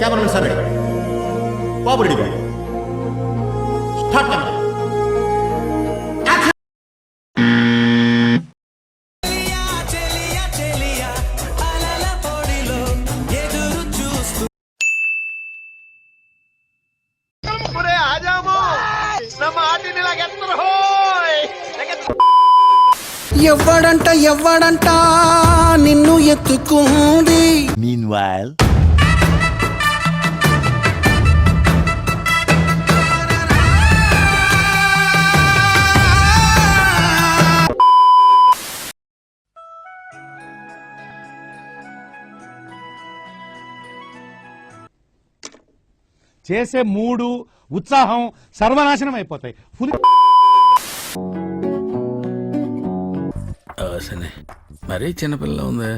Cameramen sir ready, బాబు ready, start camera. ఎవ్వడంట నిన్ను ఎత్తుకుంది. Meanwhile, చేసే మూడు ఉత్సాహం సర్వనాశనం అయిపోతాయి. మరీ చిన్నపిల్ల ఉంది,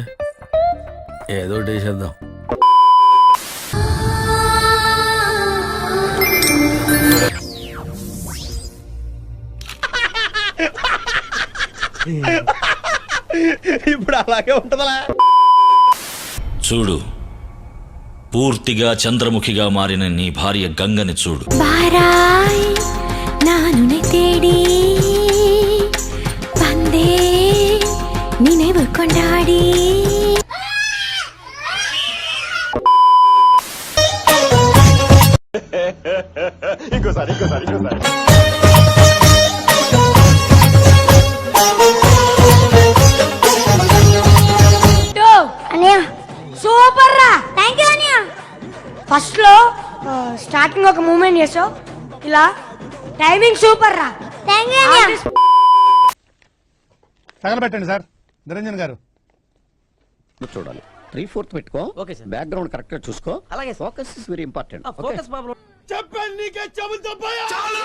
ఏదో వేసేద్దాం. ఇప్పుడు అలాగే ఉంటుందా? చూడు, పూర్తిగా చంద్రముఖిగా మారిన నీ భార్య గంగని చూడు. తేడి పందే నిனைவு கொண்டாடி ఇంకోసారి సూపర్ రా. థ్యాంక్ యూ అనియా. ఫస్ట్ లో స్టార్టింగ్ ఒక మూమెంట్ చేసావు, ఇలా టైమింగ్ సూపర్ రా. థ్యాంక్ యూ అనియా. తగలబెట్టండి సార్ నిరంజన్ గారు. చూడాలి 3/4 పెట్టుకో. Okay sir. బ్యాక్గ్రౌండ్ కరెక్ట్ గా చూసుకో. అలాగే. Focus is very important. Focus బాబు. చెప్పండి నీకే చెబుతా పోయా. చాలు.